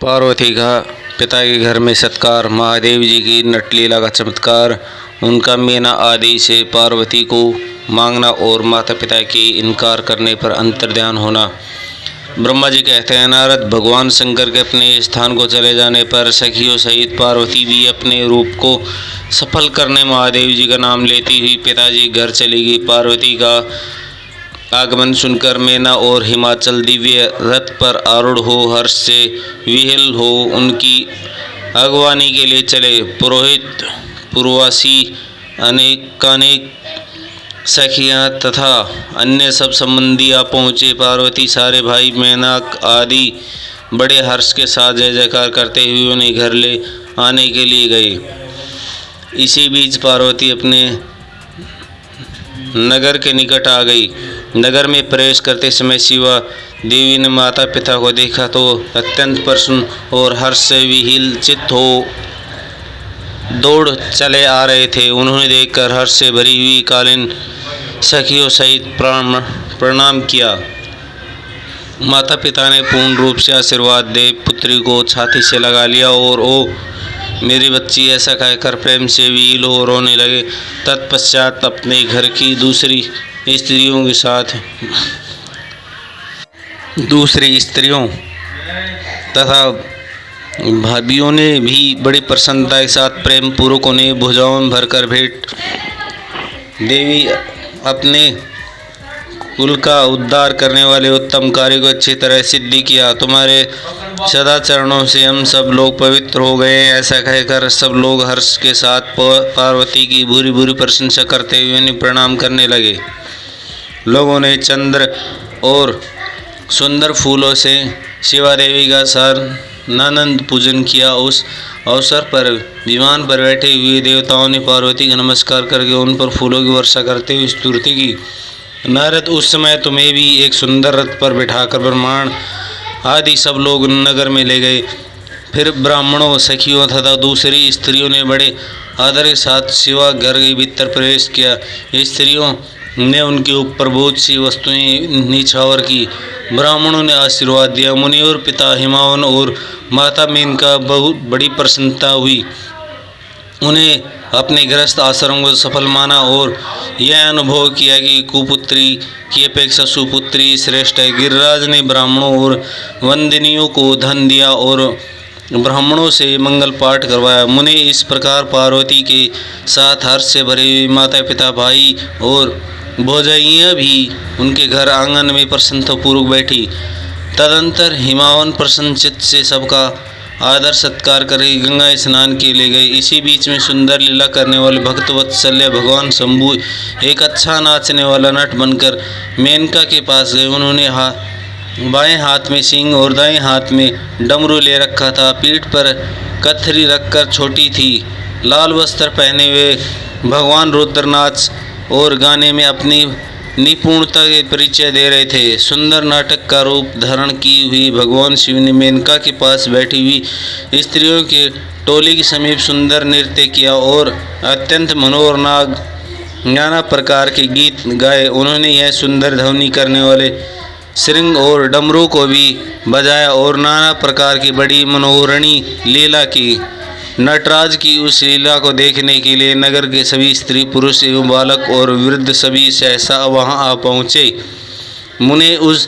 पार्वती का पिता के घर में सत्कार, महादेव जी की नटलीला का चमत्कार, उनका मीना आदि से पार्वती को मांगना और माता पिता के इनकार करने पर अंतर्ध्यान होना। ब्रह्मा जी कहते हैं, नारद भगवान शंकर के अपने स्थान को चले जाने पर सखियों सहित पार्वती भी अपने रूप को सफल करने महादेव जी का नाम लेती हुई पिताजी घर चली गई। पार्वती का आगमन सुनकर मैना और हिमाचल दिव्य रथ पर आरूढ़ हो हर्ष से विह्वल हो उनकी अगवानी के लिए चले। पुरोहित, पूर्ववासी, अनेकानेक सखियाँ तथा अन्य सब संबंधी आ पहुँचे। पार्वती सारे भाई मेनक आदि बड़े हर्ष के साथ जय जयकार करते हुए उन्हें घर ले आने के लिए गए। इसी बीच पार्वती अपने नगर के निकट आ गई। नगर में प्रवेश करते समय शिवा देवी ने माता पिता को देखा तो अत्यंत प्रसन्न और हर्ष से विह्वल चित्त हो दौड़ चले आ रहे थे। उन्होंने देखकर हर्ष से भरी हुई कालीन सखियों सहित प्रणाम किया। माता पिता ने पूर्ण रूप से आशीर्वाद दे पुत्री को छाती से लगा लिया और ओ मेरी बच्ची ऐसा कहकर प्रेम से विह्वल हो रोने लगे। तत्पश्चात अपने घर की दूसरी स्त्रियों तथा भाभियों ने भी बड़ी प्रसन्नता के साथ प्रेम पूर्वक उन्हें भुजाओं में भरकर भेंट। देवी अपने कुल का उद्धार करने वाले उत्तम कार्य को अच्छी तरह सिद्धि किया। तुम्हारे सदा चरणों से हम सब लोग पवित्र हो गए। ऐसा कहकर सब लोग हर्ष के साथ पार्वती की बुरी बुरी प्रशंसा करते हुए उन्हें प्रणाम करने लगे। लोगों ने चंद्र और सुंदर फूलों से शिवा देवी का सानंद पूजन किया। उस अवसर पर विमान पर बैठे हुए देवताओं ने पार्वती का नमस्कार करके उन पर फूलों की वर्षा करते हुए स्तुति की। नारद, उस समय तुम्हें भी एक सुंदर रथ पर बिठाकर ब्रह्मांड आदि सब लोग नगर में ले गए। फिर ब्राह्मणों, सखियों तथा दूसरी स्त्रियों ने बड़े आदर के साथ शिवा घर के भीतर प्रवेश किया। स्त्रियों ने उनके ऊपर बहुत सी वस्तुएं निछावर की। ब्राह्मणों ने आशीर्वाद दिया। मुनि और पिता हिमावन और माता मेनका बहुत बड़ी प्रसन्नता हुई। उन्हें अपने गृहस्थ आश्रम को सफल माना और यह अनुभव किया कि कुपुत्री की अपेक्षा सुपुत्री श्रेष्ठ है। गिरिराज ने ब्राह्मणों और वंदिनियों को धन दिया और ब्राह्मणों से मंगल पाठ करवाया। मुनि इस प्रकार पार्वती के साथ हर्ष से भरे हुए माता पिता, भाई और भौजाइयाँ भी उनके घर आंगन में प्रसन्नतापूर्वक बैठी। तदंतर हिमावन प्रसन्नचित्त से सबका आदर सत्कार करके गंगा स्नान के लिए गए। इसी बीच में सुंदर लीला करने वाले भक्त वत्सल्य भगवान शंभु एक अच्छा नाचने वाला नट बनकर मेनका के पास गए। उन्होंने बाएं हाथ में सिंह और दाएं हाथ में डमरू ले रखा था। पीठ पर कथरी रखकर छोटी थी। लाल वस्त्र पहने हुए भगवान रुद्र नाच और गाने में अपनी निपुणता के परिचय दे रहे थे। सुंदर नाटक का रूप धारण की हुई भगवान शिव ने मेनका के पास बैठी हुई स्त्रियों के टोली के समीप सुंदर नृत्य किया और अत्यंत मनोहर नाना प्रकार के गीत गाए। उन्होंने यह सुंदर ध्वनि करने वाले श्रृंग और डमरू को भी बजाया और नाना प्रकार की बड़ी मनोहरणी लीला की। नटराज की उस लीला को देखने के लिए नगर के सभी स्त्री पुरुष एवं बालक और वृद्ध सभी सहसा वहां आ पहुँचे। मुने उस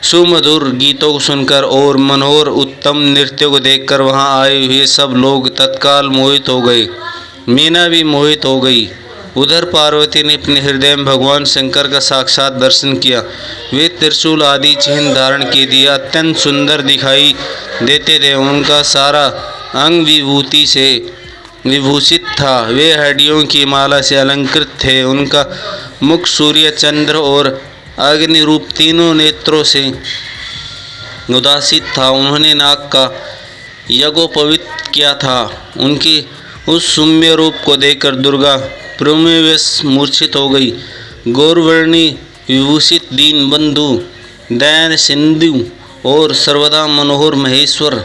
सुमधुर गीतों को सुनकर और मनोहर उत्तम नृत्य को देखकर वहां आए हुए सब लोग तत्काल मोहित हो गए। मीना भी मोहित हो गई। उधर पार्वती ने अपने हृदय में भगवान शंकर का साक्षात दर्शन किया। वे त्रिशूल आदि चिन्ह धारण किए थे, अत्यंत सुंदर दिखाई देते थे। उनका सारा अंग विभूति से विभूषित था। वे हड्डियों की माला से अलंकृत थे। उनका मुख सूर्य, चंद्र और अग्नि रूप तीनों नेत्रों से उदासित था। उन्होंने नाग का यज्ञोपवीत किया था। उनके उस सौम्य रूप को देखकर दुर्गा प्रेमवश मूर्छित हो गई। गौरवर्णी विभूषित दीन बंधु, दयान सिंधु और सर्वदा मनोहर महेश्वर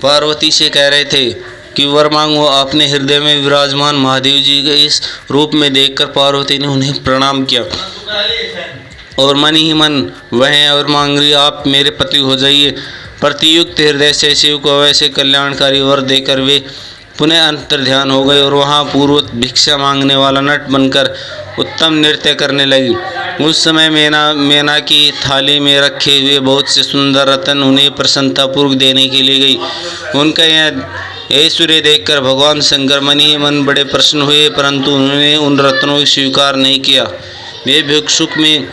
पार्वती से कह रहे थे कि वर मांगो। अपने हृदय में विराजमान महादेव जी के इस रूप में देखकर पार्वती ने उन्हें प्रणाम किया और मन ही मन वह और मांग रही, आप मेरे पति हो जाइए। प्रतियुक्त हृदय से शिव को वैसे कल्याणकारी वर देकर वे पुनः अंतर्ध्यान हो गए और वहाँ पूर्ववत भिक्षा मांगने वाला नट बनकर उत्तम नृत्य करने लगी। उस समय मैना की थाली में रखे हुए बहुत से सुंदर रत्न उन्हें प्रसन्नतापूर्वक देने के लिए गई। उनका यह ऐश्वर्य देखकर भगवान शंकर मन ही मन बड़े प्रसन्न हुए, परंतु उन्होंने उन रत्नों को स्वीकार नहीं किया। वे भिक्षुक में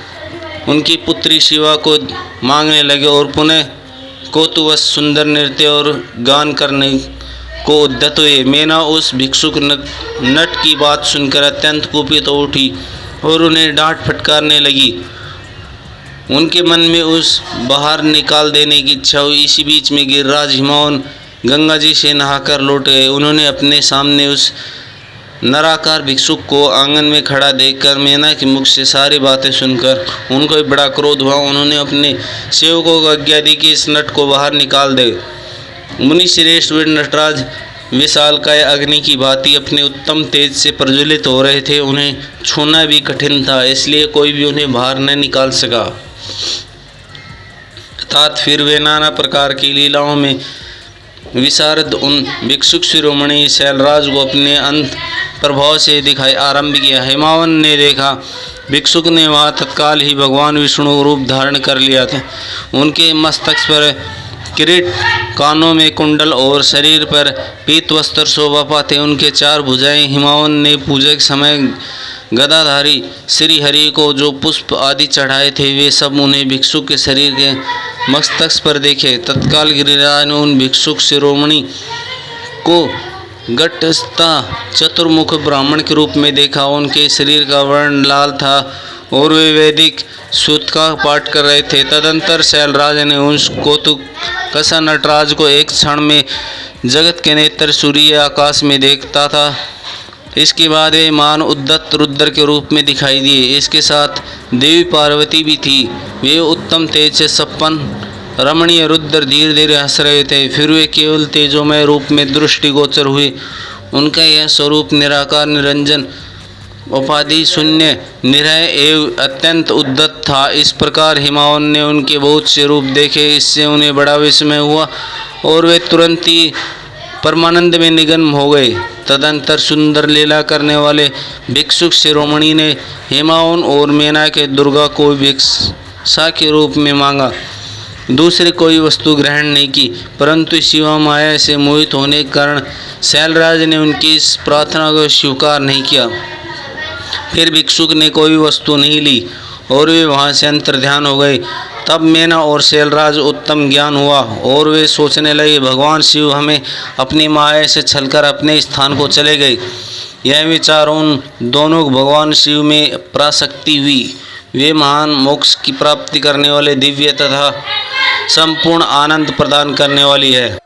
उनकी पुत्री शिवा को मांगने लगे और पुनः कौतूहल सुंदर नृत्य और गान करने को उद्यत हुए। मैना उस भिक्षुक नट की बात सुनकर अत्यंत कुपित हो उठी और उन्हें डांट फटकारने लगी। उनके मन में उस बाहर निकाल देने की इच्छा हुई। इसी बीच में गिरिराज हिमावन गंगा जी से नहाकर लौट गए। उन्होंने अपने सामने उस नराकार भिक्षुक को आंगन में खड़ा देखकर मैना के मुख से सारी बातें सुनकर उनको बड़ा क्रोध हुआ। उन्होंने अपने सेवकों को आज्ञा दी कि इस नट को बाहर निकाल दे। मुनि श्रेष्ठ वे नटराज विशालकाय अग्नि की भांति अपने उत्तम तेज से प्रज्वलित हो रहे थे। उन्हें छूना भी कठिन था, इसलिए कोई भी उन्हें बाहर न निकाल सका। अर्थात फिर वे नाना प्रकार की लीलाओं में विशारद उन भिक्षुक शिरोमणि शैलराज को अपने अंत प्रभाव से दिखाई आरंभ किया। हिमावन ने देखा भिक्षुक ने वहाँ तत्काल ही भगवान विष्णु रूप धारण कर लिया था। उनके मस्तक पर किरीट, कानों में कुंडल और शरीर पर पीत वस्त्र शोभा पाते। उनके चार भुजाएं। हिमावन ने पूजा के समय गदाधारी श्री हरि को जो पुष्प आदि चढ़ाए थे वे सब उन्हें भिक्षुक के शरीर के मस्तक पर देखे। तत्काल गिरिराज ने उन भिक्षुक शिरोमणि को घटस्था चतुर्मुख ब्राह्मण के रूप में देखा। उनके शरीर का वर्ण लाल था और वे वैदिक सूत का पाठ कर रहे थे। तदंतर शैलराज ने उस कौतुक कसा नटराज को एक क्षण में जगत के नेत्र सूर्य आकाश में देखता था। इसके बाद वे मान उद्दत रुद्र के रूप में दिखाई दिए। इसके साथ देवी पार्वती भी थी। वे उत्तम तेज से संपन्न रमणीय रुद्र धीरे धीरे हंस रहे थे। फिर वे केवल तेजोमय रूप में दृष्टिगोचर हुए। उनका यह स्वरूप निराकार, निरंजन, उपाधि शून्य, निरय एवं अत्यंत उद्दत था। इस प्रकार हिमावन ने उनके बहुत से रूप देखे। इससे उन्हें बड़ा विस्मय हुआ और वे तुरंत ही परमानंद में निगम हो गए। तदंतर सुंदर लीला करने वाले भिक्षुक शिरोमणि ने हिमावन और मैना के दुर्गा को भिक्षा के रूप में मांगा। दूसरी कोई वस्तु ग्रहण नहीं की, परंतु शिवा माया से मोहित होने के कारण शैलराज ने उनकी इस प्रार्थना को स्वीकार नहीं किया। फिर भिक्षुक ने कोई वस्तु नहीं ली और वे वहाँ से अंतर्ध्यान हो गए। तब मैना और शैलराज उत्तम ज्ञान हुआ और वे सोचने लगे भगवान शिव हमें अपनी माया से छलकर अपने स्थान को चले गए। यह विचार उन दोनों को भगवान शिव में प्रासक्ति हुई। वे महान मोक्ष की प्राप्ति करने वाले दिव्य तथा संपूर्ण आनंद प्रदान करने वाली है।